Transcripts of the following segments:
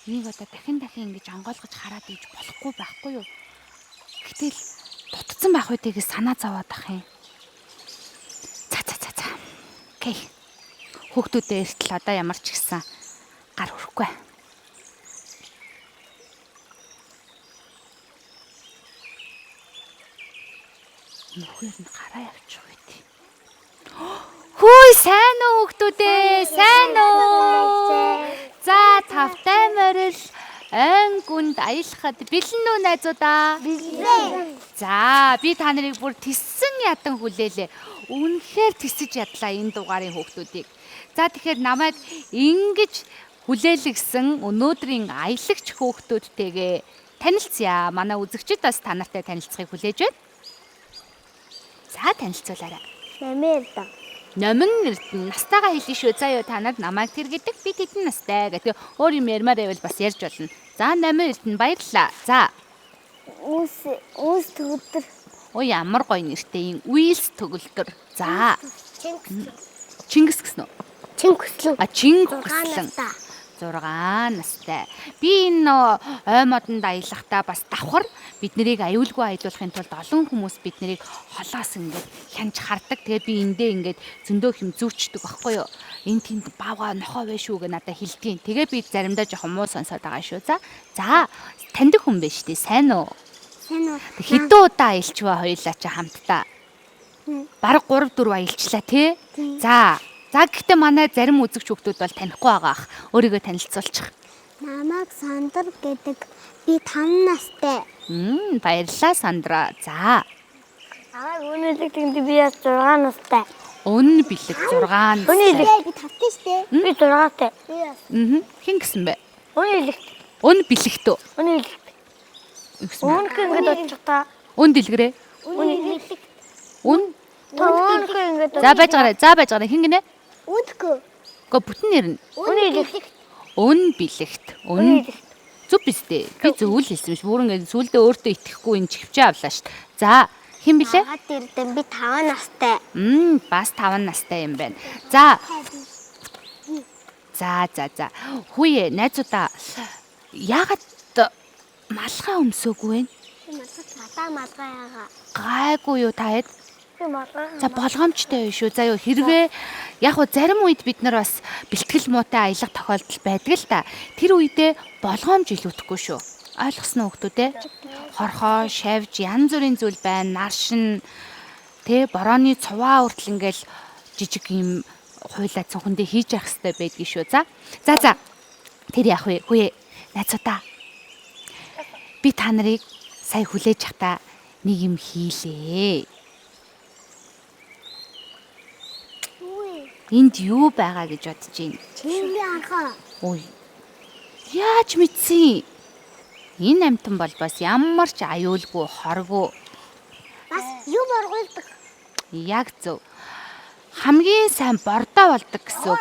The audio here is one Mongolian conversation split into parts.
Энийг одоо дахин ингэж онгойлгож хараад ийж болохгүй байхгүй юу? Гэтэл дутцсан байх үедээ санаа зовоод ах юм. За. Окей. Хүүхдүүдээ эртэл одоо ямар ч гэсэн гар хүрэхгүй. Нөхөр нь гараа явчих үед. Хөөе, сайн уу хүүхдүүдээ? Сайн уу? За, тавтай морил айн гүнд аялахад бэлэн үү найзуудаа? Бэлэн. За, би та нарыг бүр тиссэн ядан хүлээлээ. Үнэхээр тисэж ядлаа энэ дугаарын хүүхдүүдийг. За, тэгэхээр намайг ингэж хүлээлгсэн өнөөдрийн аялагч хүүхдүүдтэйгээ танилцъя. Манай үзэгчид бас та нартай танилцахыг хүлээж байна. За, танилцуулаарай. Номин Эрдэнэ. Настайгаа хэлээ шүү. Заа юу та нарт намайг тэр гэдэг би тэдэн настай гэдэг өөр юм ярмаар байвал бас ярьж болно. За, Номин Эрдэнэ баярлалаа. За. Үс төгөлдөр. Ой ямар гоё нэртэй юм. Үйлс төгөлдөр. За. Чингис гэсэн үү? Чингүслэн. Чингүслэн. 6 настай. Би энэ ой модонд аялахдаа бас давхар бид нарыг аюулгүй аялуулахын тулд олон хүмүүс бид нарыг холоос ингээд хянж хардаг. Тэгээ би эндээ ингээд зөндөө хэм зүүчдэг байхгүй юу? Энд тэнд баавга нохоо байж шүү гэ надад хэлдгийн. Тэгээ би заримдаа жоохон муу сонсоод байгаа шүү. За таньдаг хүн байж тээ. Сайн уу? Сайн уу? Хэдэн удаа аялчваа хоёулаа чи хамтдаа? Бараг 3-4 аялчлаа тий? За гэхдээ манай зарим үзэгч хүүхдүүд бол танихгүй байгаа ах. Өөрийгөө танилцуулчих. Намайг Сандар гэдэг. Би 5 настай. Баярлалаа Сандра. За. Үнэ бэлэг би 6 настай. Үнэ бэлэг 6 настай. Би 5-тай штэ. Би 6-тай. Хэн гэсэн бэ? Үнэ бэлэгт үү? Үнэ бэлэг. Үнэ ингээд очих та. Үнэ дэлгэрээ. Үнэ бэлэг. Үнэ. За байж гараа. Хэн гинэ? Үдгөө. Гэхдээ бүтэн нэр нь Үнэ бэлэгт. Зүг биз дээ. Би зөвл хэлсэн биш. Бүр ингээд сүулдэ өөртөө итгэхгүй энэ чихвчээ авлаа шүү. За, хэн блэ? Би 5 настай. Бас 5 настай юм байна. За. Хүүе, найзуудаа яагаад малгай өмсөөгүй вэ? Малгай яага. Гайгүй юу та хэд? За болгоомжтой шүү. За юу хэрвээ яг хөө зарим үед бид нар бас бэлтгэл муутай аялах тохиолдол байдаг л та. Тэр үедээ болгоомж илүүдэхгүй шүү. Ойлгосноо хүүхдүүд ээ? Хорхоо, шавж, янз бүрийн зүйл байна. Наршин борооны цуваа хүртэл ингээл жижиг юм хуйлаа цонхондөө хийж явах хэрэгтэй байдгийг шүү. За. Тэр яг хүүе найзуудаа. Би та нарыг сая хүлээж явахдаа нэг юм хийлээ. Энд юу байгаа гэж бодож байна? Чингийн анхаа. Ой. Яаж мэдсэн? Энэ амтан бол бас ямар ч аюулгүй, хоргүй. Бас юу боргуулдаг? Яг зөв. Хамгийн сайн бордоо болдог гэсэн.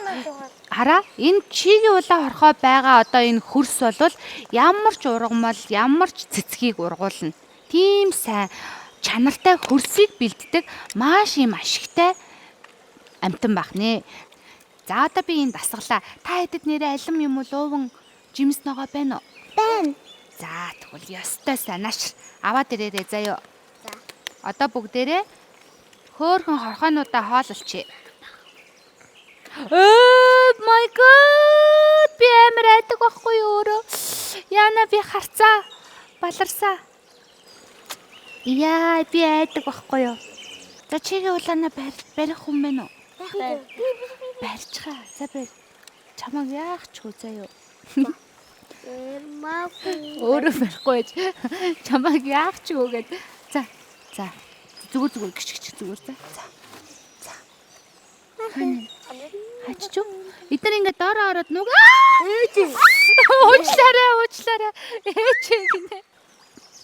Хараа, энэ чигийн улаан хорхоо байгаа одоо энэ хөрс бол ямар ч ургамал, ямар ч цэцгийг ургуулна. Тийм сайн чанартай хөрсийг бэлддэг маш юм ашигтай амтан байх нэ. За одоо би энэ дасгалаа. Та хэдэд нэрээ алим юм уу лууван жимс ногоо байна уу? Байна. За тэгвэл ёстой санааш аваад ирээрэй заяа. За. Одоо бүгдээрээ хөөхөн хорхоонуудаа хоололчээ. Oh my god! Би амар айдаг байхгүй юу өөрөө? Яна би харцаа. Баларсаа. Яа, би айдаг байхгүй юу? За чигийн улаанаа барих хүн байна уу? Барьчихаа. За бай. Чамаг яах ч хөө заяа. Өөрөө барихгүй байж. Чамаг яах ч хөө гээд. За. Зүгээр гიშгч зүгээр за. Хачч юу? Эдгээр ингээд доороо ороод нүг уучлаарай. Ээчээ гинэ.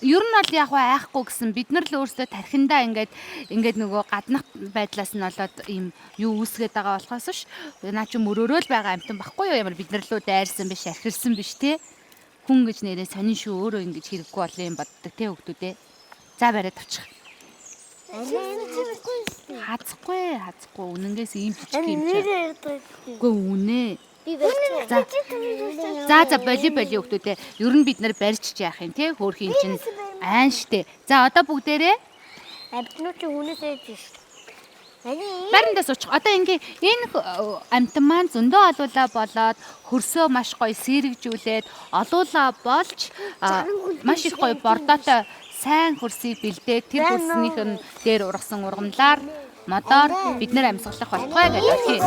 Ер нь бол яг айхгүй гэсэн бид нар л өөрсдөө тархиндаа ингээд нөгөө гаднах байдлаас нь болоод ийм юу үүсгээд байгаа болохоос ш. Наа чи мөрөөрөө л байгаа амтан баггүй юу? Ямар бид нар лөө дайрсан биш, архирсан биш те. Хүн гэж нэрээ сонин шүү өөрөө ингэж хэрэггүй болоо юм боддог те хөвгдүүдээ. За бариад авчих. Хазахгүй үнэнгээс ийм жижиг юм чи. Үгүй үнэ. За волейболын хүүхдүүдээ ер нь бид нар барьж яах юм те хөөрхийн чинь айн штэ. За одоо бүгдээрээ бариндаа суучих. Одоо ингээ энэ амтан маань зөндөө олуулаа болоод хөрсөө маш гоё сэрэгжүүлээд олуулаа болж маш их гоё бордоотой сайн хөрсийг бэлдээд тэр хөрснийх нь дээр ургасан ургамлаар модоор бид нэр амьсгалах болтугай гэж орхий.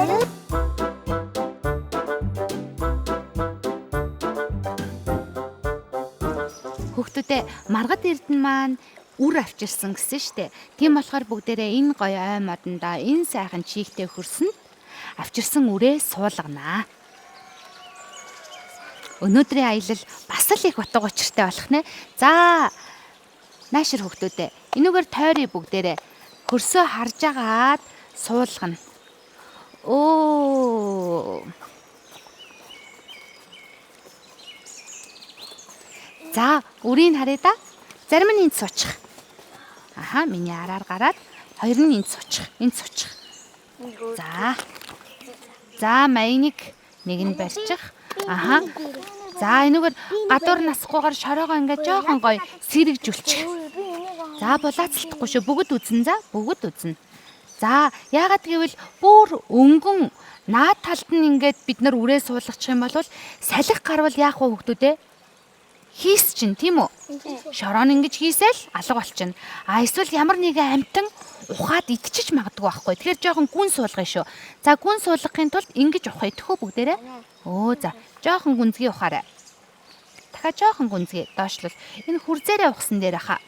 Хүүхдүүдээ маргад эрдэнэ маань үр авчирсан гэсэн штэ. Тийм болохоор бүгдээрээ энэ гоё ой модондоо энэ сайхан чийгтэй хөрсөнд авчирсан үрээ суулганаа. Өнөөдрийн аялал бас л их утга учиртай болох нэ. За наашир хүүхдүүдээ энүүгээр тойрыг бүгдээрээ хөрсөө харж агаад суулгана. За үрийг харъя да. Зарим нь энд суучих. Миний араар гараад хоёр нь энд суучих. Энд суучих. За маягныг нэг нь барьчих. За энүүгээр гадуур насахгүйгээр шороогоо ингээд жоохон гоё сэрэгжүүлчих. За булаацлахгүй шүү. Бүгд үзнэ. За бүгд үзнэ. За яагаад гэвэл бүр өнгөн наад талд нь ингээд бид нар үрээ суулгачих юм бол салхи гарвал яах вэ хүүхдүүдээ? Хийс чинь тийм үү? Шороо нь ингэж хийсэл алга болчихно. Эсвэл ямар нэгэн амтан ухаад идчих магадгүй байхгүй. Тэгэхээр жоохон гүн суулгая шүү. За гүн суулгахын тулд ингэж ухаа идэхүү бүгдээрээ. За жоохон гүнзгий ухаарай. Дахиад жоохон гүнзгий доошлол. Энэ хүрзээрээ ухсан дээр хаа.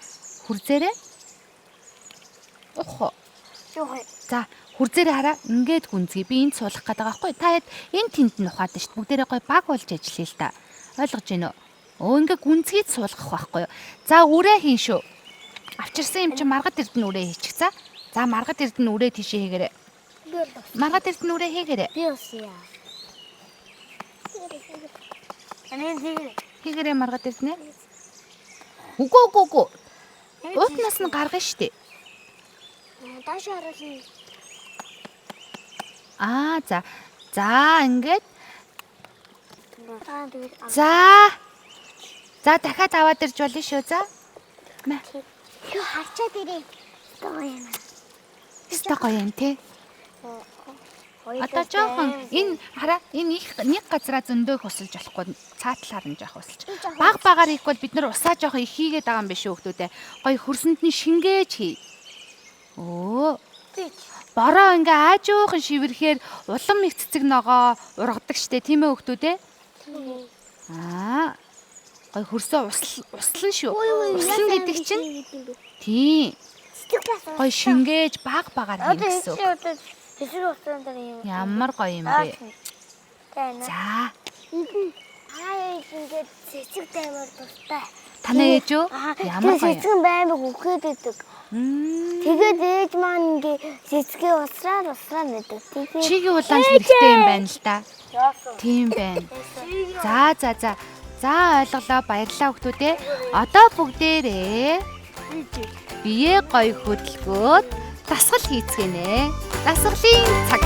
Хүрзээрээ ухаа. За хүрзээрээ хараа. Ингээд гүнзгий би энд суулгах гэдэг байхгүй. Та энэ тэнд нь ухаад шүү. Бүгдээрээ гой баг болж ажиллая л та. Ойлгож байна уу? Ингээ гүнзгийд суулгах байхгүй юу. За үрээ хийн шүү. Авчирсан юм чи маргад эрдэнэ үрээ хийчих. За маргад эрдэнэ үрээ тийшээ хийгээрэй. Маргад эрдэнэ үрээ хийгээрэй. Би усъя. Хийгээрэй маргад эрдэнэ. Үгүй. Уутнаас нь гаргана штэ. Даш харуулна. За ингээд. За дахиад аваад ирж болно шүү. За. Юу харчаад ирээ. Гоё юм те. Одоо жоохон энэ хараа энэ их нэг газараа зөндөө хөсөлж болохгүй цаатлаар нь жоох хөсөлж. Багаар хийхгүй бид нар усаа жоох их хийгээд байгаа юм биш үү хүүхдүүдээ. Гоё хөрсөнд нь шингээж хий. Бороо ингээ аажуухан шивэрхээр улам их цэцэг ногоо ургадаг штэ тийм ээ хүүхдүүдээ. Гой хөрсөө услан шүү. Услан гэдэг чинь тийм. Гой шингээж багаар хийх гэсэн. Ямар гоё юм бэ. За. Ингээд цэцэг даймаар дуртай. Танай ээж үү? Ямар гоё. Цэцэг баймиг үхээд идэг. Тэгээд ээж маань ингээ цэцгээ усраад нэдэг. Чигийн улаан хэрэгтэй юм байна л да. Тийм байна. За ойлголоо. Баярлалаа хүүхдүүдээ. Одоо бүгдээрээ бие гоё хөдөлгөөд дасгал хийцгэнэ. Дасгалын цаг.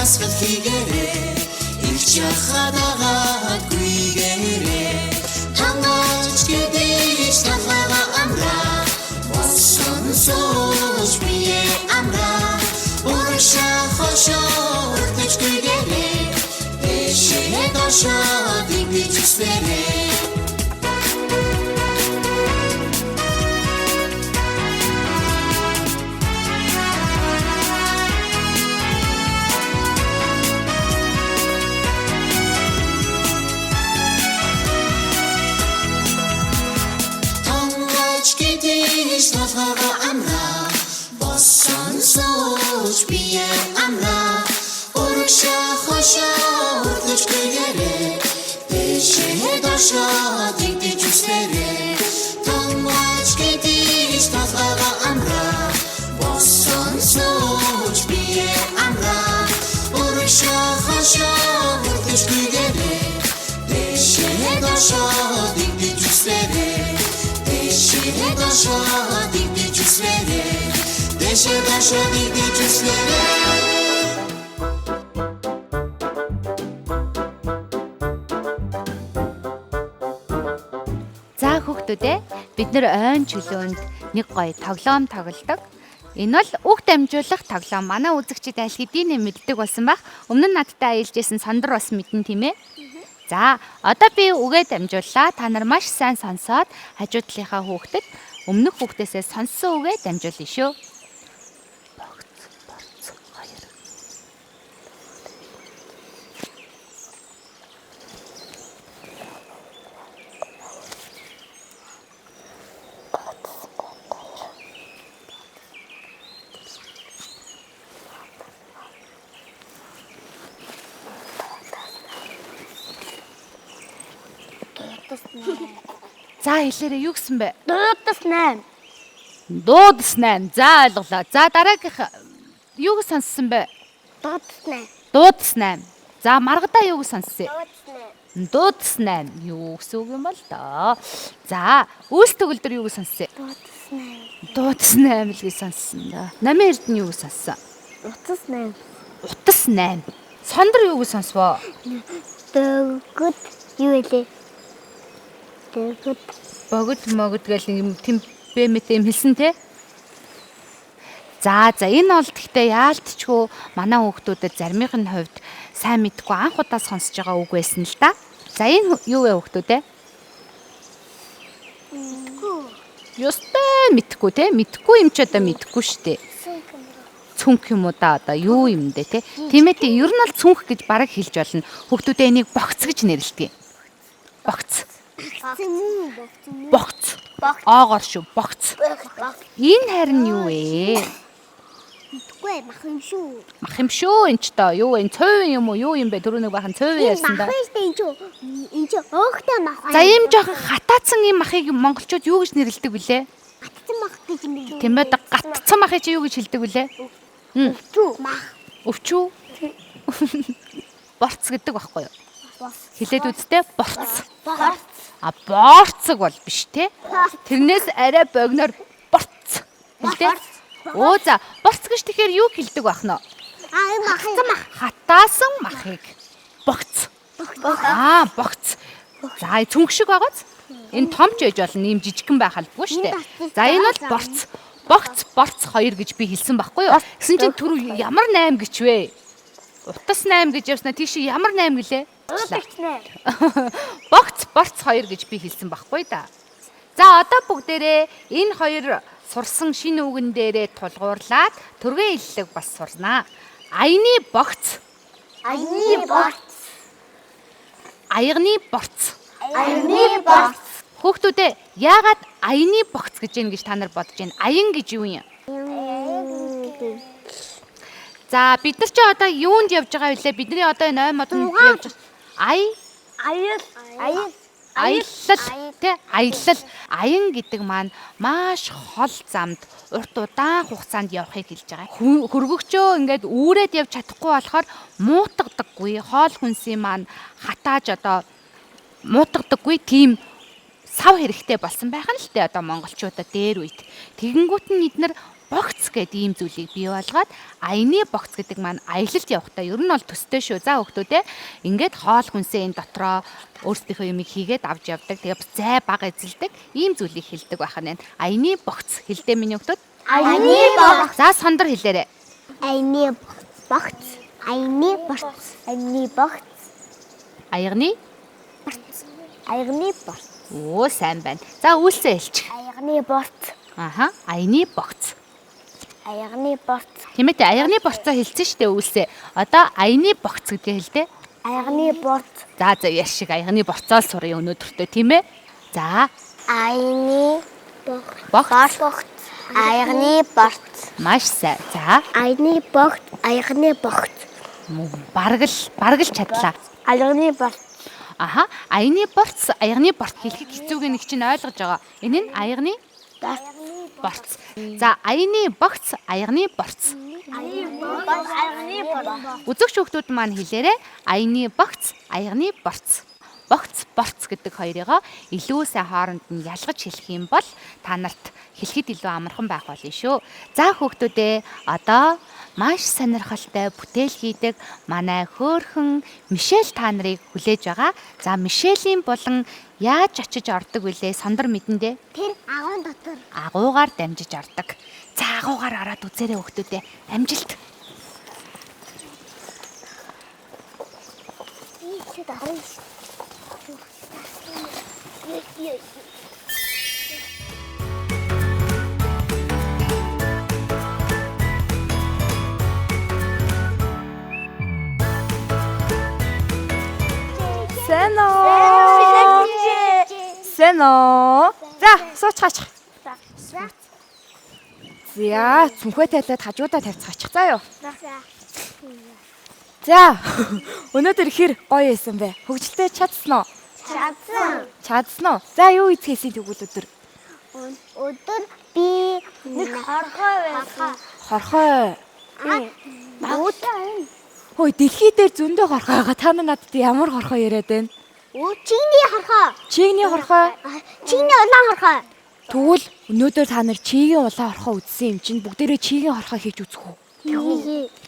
Дасгал хийгээрэй. Их чахадагаад гүйгээрэй. Хангаж гэдэж талхага амраа. Босон сууж бие амраа. дошоод ингэж үснээрээ Толгойгоо амраа боссон сууж бие амраа урагшаа хошоо үрдэж гэрээ дэшээ дошоо дигдэж үснээрээ томооч гэдэж толгойгоо амраа боссон сууж бие амраа урагшаа хошоо үрдэж гэрээ дэшээ дошоо дигдэж үснээрээ дэшээ дошоо дигдэж үснээрээ дэшээ дошоо дигдэж үснээрээ За хүүхдүүдээ бид нэр ойн чөлөөнд нэг гоё тоглоом тоглодог. Энэ бол үг дамжуулах тоглоом. Манай үзэгчид аль хэдийн мэддэг болсон байх. Өмнө нь надтай аялжсэн Сандар бас мэдэн тийм ээ. За, одоо би үгээ дамжууллаа. Та нар маш сайн сонсоод хажуу талынхаа хүүхдэд өмнөх хүүхдээсээ сонссон үгээ дамжуулъя шүү. Богц, борц, хоёр. За хэлээрээ юу гэсэн бэ? Дуудас 8. Дуудас 8. За ойлголоо. За дараагийнх юу гэж сонссон бэ? Дуудас 8. Дуудас 8. За маргадаа юу гэж сонссон? Дуудас 8. Дуудас 8. Юу гэсэн үг юм бол доо. За үйлс төгөлдөр юу гэж сонссон? Дуудас 8. Дуудас 8 л гэж сонссон доо. Намын эрдэнэ юу гэж сонссон? Утас 8. Утас 8. Сондөр юу гэж сонсвоо? Дөгөд юу вэ? Дөгөд Богд могд гэл юм темпэ мэт юм хэлсэн те. За энэ бол гэхдээ яалтчгүй манай хүүхдүүдэд заримын нь хувьд сайн мэдгүй анх удаа сонсож байгаа үг байсан л да. За энэ юу вэ хүүхдүүдээ? Ёстой мэдгүй те. Мэдгүй юм ч одоо мэдгүй штэ. Цүнх юм уу да одоо юу юм дээ те. Тийм ээ ер нь бол цүнх гэж бараг хэлж болно. Хүүхдүүдээ энийг богц гэж нэрлэдэг. Богц. Богц. Оогоор шүү. Богц. Энэ харин юу вэ? Мэдгүй мах юм шүү. Мах юм шүү энэ ч тоо. Юу вэ? Цовын юм уу? Юу юм бэ? Түрүүнийг бахан цовын ярьсан да. Энэ ч өөхтэй мах. За ийм жоохон хатаацсан ийм махыг монголчууд юу гэж нэрлэдэг вүлээ? Гатцсан мах гэж юм бэ? Тийм ээ гатцсан махыг чи юу гэж хэлдэг вүлээ? Өвчүү мах. Өвчүү? Борц гэдэг байхгүй юу? Хэлээд үзтээ борц. Борцог бол биш те. Тэрнээс арай богноор борц. Хэлтэй. Оо за борц гэж тэгэхээр юу хэлдэг байх нь? Энэ мах. Хатаасан махыг богц. Богц. За цүнх шиг байгааз. Энэ том ч ээж болно, ийм жижигхэн байх албагүй шүү дээ. За энэ бол борц. Богц, борц хоёр гэж би хэлсэн байхгүй юу? Гэсэн чинь түр ямар 8 гэж вэ? Утас 8 гэж явснаа тийш ямар 8 гэлээ? Богц, борц хоёр гэж би хэлсэн байхгүй да. За одоо бүгдээрээ энэ хоёр сурсан шинэ үгэн дээрээ тулгуурлаад төргөн хэллэг бас сурнаа. Аяны богц. Аяны борц. Аягны борц. Аяны борц. Хүүхдүүдээ яагаад аяны богц гэж юм гэж та нар бодож байна? Аян гэж юу юм? За бид нар ч одоо юунд явж байгаа вэ? Бидний одоо энэ ой модонд явж аялал тий аялал аян гэдэг маань маш хол замд урт удаан хугацаанд явахыг хэлж байгаа. Хөргөгчөө ингээд үүрээд явж чадахгүй болохоор муутгадаггүй хоол хүнсийн маань хатааж одоо муутгадаггүй тийм сав хэрэгтэй болсон байх нь л дээ одоо монголчуудаа дээр үед. Тэгэнгүүт нь эднэр богц гэдэг ийм зүйлийг бий болгоод аяны богц гэдэг маань аялалд явахдаа ер нь бол төстэй шүү. За хүүхдүүдээ ингээд хоол хүнсээ энэ дотроо өөрсдийнхөө юмыг хийгээд авч явдаг. Тэгээ зай бага эзэлдэг. Ийм зүйлийг хэлдэг байх нь. Аяны богц хэлдэ миний хүүхдүүд. Аяны богц. За сондөр хэлээрэй. Аяны богц. Аяны борц. Аяны богц. Аягны Аягны борт. Оо сайн байна. За үйлсээ хэлчих. Аягны борт. Аха. Аяны богц. Аягны борт. Хэмээтэй аягны борцоо хэлсэн шүү дээ үйлсээ. Одоо аяны богц гэдгээ хэлдэ. Аягны борт. За яш шиг аягны борцоо л сурах өнөөдөртөө тийм ээ. За Аягны богц. борт. Аягны борт. Маш сайн. За Аягны борт. Аягны борт. бараг л чадлаа. Аягны борт. Аха. Аяны борц, аягны борт хэлхийг хэцүүг нэг чинь ойлгож байгаа. Энэ нь аягны борц. За аяны богц, аягны борц. Аягны борт. Үзэгч хүүхдүүд маань хэлээрэй. Аяны богц, аягны борц. Богц, борц гэдэг хоёрыгоо илүү сайн хооронд нь ялгаж хэлэх юм бол та нарт хэлэхэд илүү амархан байх болно шүү. За хүүхдүүдээ одоо маш сонирхолтой бүтээл хийдэг манай хөөрхөн Мишель та нарыг хүлээж байгаа. За Мишелийн булан яаж очиж ордог вүлээ сондөр мэдэндээ? Тэр агуун дотор. Агуугаар дамжиж ордог. За агуугаар ороод үзээрэй хүүхдүүдээ. Амжилт. Сэно. За, сууцгаач. За, цүнхээ тайлаад хажуудаа тавьцгаачих заа юу. За, өнөөдөр хэр гоё байсан бэ? Хөгжилтэй чадсан уу? Чадсан уу? За, юу хийхээсээ тэгвэл өдөр? Өдөр би нэг хорхой байсан. Хорхой. Багуудаа. Хөөе, дэлхий дээр зөндөө хорхой байгаа. Та надад ямар хорхой яриад байна? Чигний хорхой. Чигний хорхой. Чигний улаан хорхой. Тэгвэл өнөөдөр та нар чигийн улаан хорхой үзсэн юм чинь бүгдээрээ чигийн хорхой хийж үзэх үү?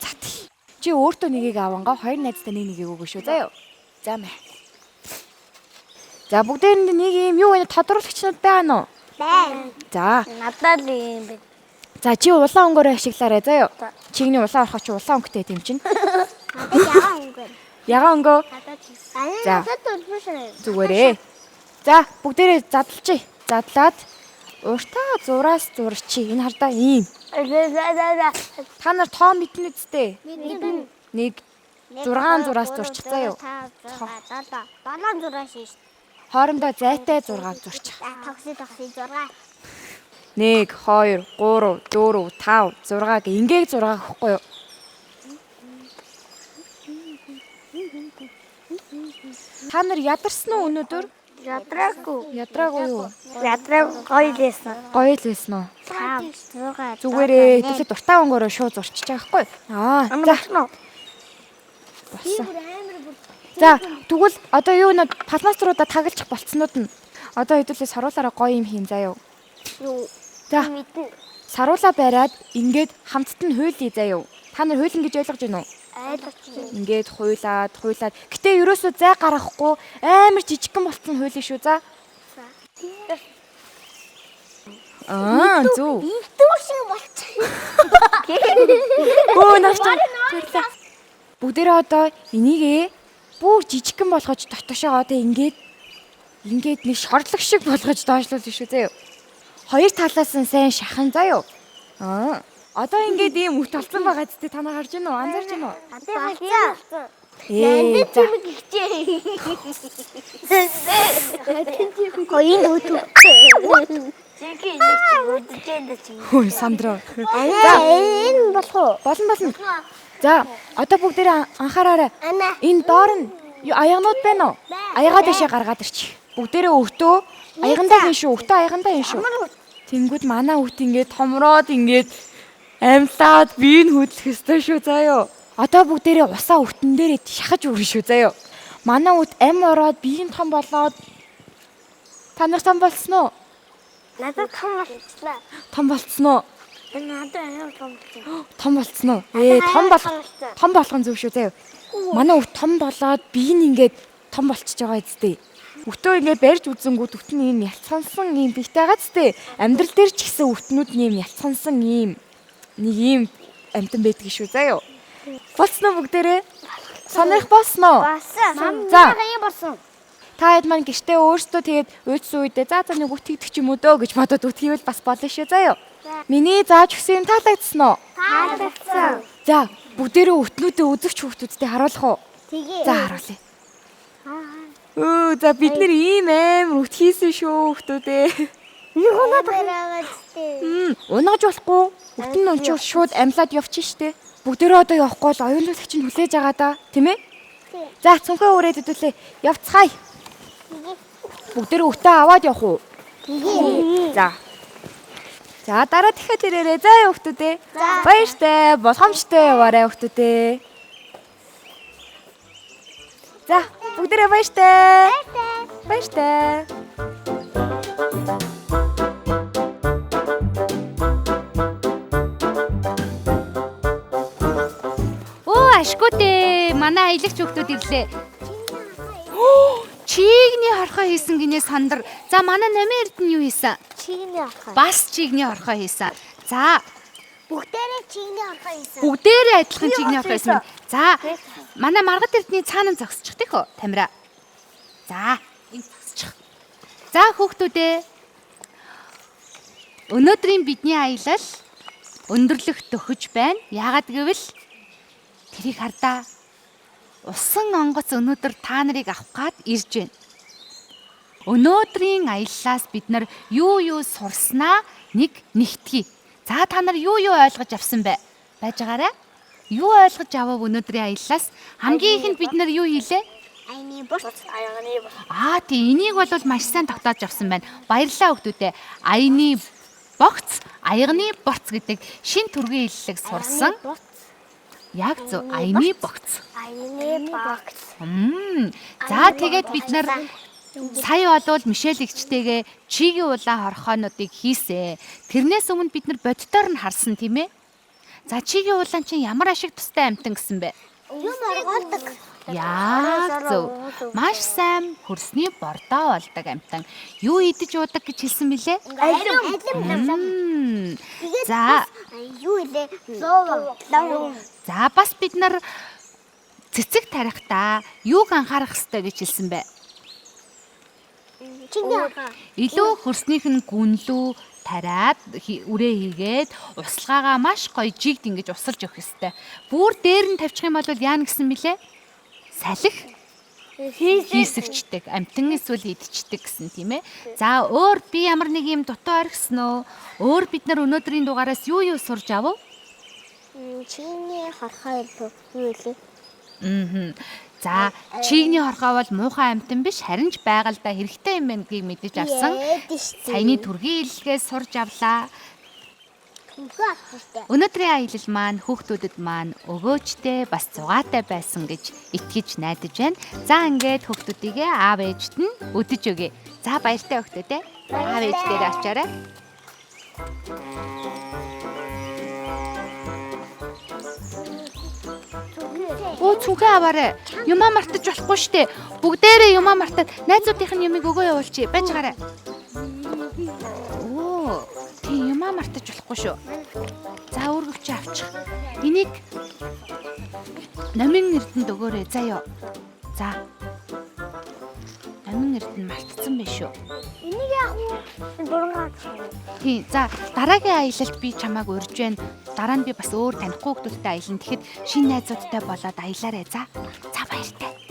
За тий. Чи өөртөө нэгийг авангаа хоёр найзтай нэгийг өгөө шүү заа юу. За мэ. За бүгдээрэнд нэг юм юу вэ? Тодорхойлогчнууд байна уу? Байна. За. Надад л юм бэ. За чи улаан өнгөөрөө ашиглаарай заа юу. Чигний улаан хорхой чи улаан өнгөтэй тийм чинь. Надад ягаан өнгө. Ягаан өнгөө. За. Надад төлөвшнэ. Зүгээрээ. За бүгдээрээ задлчих. Задлаад уртаа зураас зурчи. Энэ хардаа ийм. Та нар тоо мэднэ үсттэй. Мэдэн. 1 6 зураас зурчих заа юу. 7 зураас шиш. Хоорондоо зайтай 6 зурчих. Тогси 6. 1 2 3 4 5 6 гэ ингээг 6 гэхгүй юу? Та нар ядарсан уу өнөөдөр? Ядраагүй. Ядраагүй юу? Ядраа гоё лээсэн. Гоё л байсан уу? 5 6. Зүгээрээ тэгэхээр дуртай өнгөөрөө шууд зурчих байгаа байхгүй юу? За. Болсон. За тэгвэл одоо юу нэ палмаструудаа таглчих болцснууд нь. Одоо хэдүүлээ саруулаараа гоё юм хийн заа юу. За. Мэдэн. Саруулаа бариад ингээд хамтд нь хуйлъя заа юу. Та нар хуйлна гэж ойлгож байна уу? Ойлгочих. Ингээд хуйлаад. Гэтэ ерөөсөө зай гаргахгүй амар жижигхэн болцсон хуйлаа шүү за. Зүг. Битүүр шиг болчих. Өө нааштай. Бүгдээрээ одоо энийгээ бүр жижигхэн болгож дотоошоо одоо ингээд нэг шорлог шиг болгож доошлуулна шүү заа юу. Хоёр талаас нь сайн шахан заа юу. Одоо ингээд ийм үт толцсон байгаа зү та нар харж байна уу? Анзаарч байна уу? Болцсон. За. Гоён өтөө. Чигийн нэг ч үдчихэд чи. Хөөе сандраа. Энэ болох уу? Болно. За одоо бүгдээрээ анхаараарай. Энэ доор нь аягнууд байна уу? Аягаа дэшээ гаргаад ирчих. Бүгдээрээ өвтөө аягандаа хийн шүү. Өвтөө аягандаа хийн шүү. Тэнгүүд манай өвт ингээд томроод ингээд амьлаад биеийг хөдлөх ёстой шүү заа юу. Одоо бүгдээрээ усаа өвтөн дээрээ шахаж өргөн шүү заа юу. Манай өвт ам ороод биеийн том болоод та нар том болсноо? Надад том болчихлаа. Том болцсноо? Надад амар том болчихлаа. Том болцсноо? Том болгон зөв шүү заа юу. Манай өвт том болоод бие нь ингээд том болчихж байгаа зү. Өвтөө ингээд барьж үзэнгүүт өвт нь ийм ялцгансан ийм бигтэйгаа зү. Амьдрал дээр ч гэсэн өвтнүүд нь ийм ялцгансан ийм нэг ийм амтан байдаг шүү заа юу. Болцсноо бүгдээрээ? Сонирх болсон уу? Болсон. За. Юм болсон. Та хэд маань гэртээ өөрсдөө тэгээд уйдсан үедээ за нэг үтгэдэг ч юм уу дөө гэж бодоод үтгэвэл бас болно шүү заа юу. Миний зааж өгсөн юм таалагдсан уу? Таалагдсан. За бүгдээрээ өтнүүдээ үзэгч хүүхдүүдтэй харуулах уу? Тэгээ. За харуулъя. За бид нэр ийм амар үт хийсэн шүү хүүхдүүдээ. Нэг унаад байгаа тийм. Унаж болохгүй. Өтөн унчвал шууд амьлаад явчих штэ. Бүгдээрээ одоо явахгүй бол оюулагч нь хүлээж байгаа да, тийм ээ? За цүнхээ өрөөд хөдөлөө. Явцгаая. Бүгдээрээ өтөө аваад явах уу? За. За дараа дахиад ирээрээ. За хүүхдүүдээ. Баяртай, болгоомжтой яваарай хүүхдүүдээ. За бүгдээрээ баяртай. Баяртай. Ашгүйтэй. Манай аялагч хүүхдүүд ирлээ. Чигний хорхоо хийсэн гинэ сандар. За манай номын эрдэнэ юу хийсэн? Чигний орхоо. Бас чигний хорхоо хийсэн. За Бүгдээрээ чигний орхоо хийсэн. бүгдээрээ адилхан чигний хорхоо хийсэн. За манай маргад эрдэнэ цаанаа зогсчих тийх үү? Тамира. За энэ зогсчих. За хүүхдүүдээ. Өнөөдрийн бидний аялал өндөрлөх төхөж байна. Яагаад гэвэл тэрийг хардаа. Усан онгоц өнөөдөр та нарыг авах гад ирж байна. Өнөөдрийн аяллаас бид нар юу сурснаа нэгтгэе. За та нар юу ойлгож авсан бэ? Байж байгаарай. Юу ойлгож авав өнөөдрийн аяллаас? Хамгийн ихэнд бид нар юу хийлээ? Аяны борц. Тийм энийг бол маш сайн тогтоож авсан байна. Баярлалаа хүүхдүүдээ. Аяны богц, аягны борц гэдэг шин төргийн хэллэг сурсан. Яг зөв аяны богц. Аяны борц. За тэгээд бид нар сая болвол Мишель эгчтэйгээ чигийн улаан хорхоонуудыг хийсэ. Тэрнээс өмнө бид нар боддоор нь харсан тийм ээ. За чигийн улаан чинь ямар ашиг тустай амтан гэсэн бэ? Юм оргуулдаг. Яг зөв. Маш сайн хөрсний бордоо болдог амтан. Юу идэж уудаг гэж хэлсэн бilé? Алим. За Юу илээ? Лов. За бас бид нар цэцэг тарихдаа юуг анхаарах ёстой гэж хэлсэн бэ? Чигний орхоо. Илүү хөрснийх нь гүнлүү тариад үрээ хийгээд услаагаа маш гоё жигд ингэж усалж өгөх ёстой. Бүр дээр нь тавьчих юм бол яана гэсэн бilé? Салхи хийсэгчдэг, амтан эсвэл идчихдэг гэсэн тийм ээ. За өөр би ямар нэг юм дутуу орхисон уу? Өөр бид нар өнөөдрийн дугаараас юу сурж авав? Чигний хорхоо юу илээ? За чигний хорхоо бол муухай амтан биш, харин ч байгальдаа хэрэгтэй юм байна гэдгийг мэдэж авсан. Саяны төргийн хэллэгээс сурж авлаа. Өнөөдрийн аялал маань хүүхдүүдэд маань өгөөжтэй бас зугаатай байсан гэж итгэж найдаж байна. За ингээд хүүхдүүдийгээ аав ээжт нь өдөж өгье. За баяртай хүүхдүүдээ. Аав ээж дээр авчаарай. Цүнхээ аваарай. Юмаа мартаж болохгүй штэ. Бүгдээрээ юмаа мартаад найзуудынх нь юмыг өгөө явуулчих. Байж гараа. Тийм юмаа мартаж болохгүй шүү. За өөргөвч авчих. Энийг номын эрдэнд өгөөрэй заяа. За. Номын эрдэнд мартсан байх шүү. Энийг яах вэ? Дургаа. Тийм. За дараагийн аялалд би чамааг урьж байна. Дараа нь би бас өөр танихгүй хүмүүстэй аялна. Тэгэхэд шинэ найзуудтай болоод аялаарай за. За баяртай.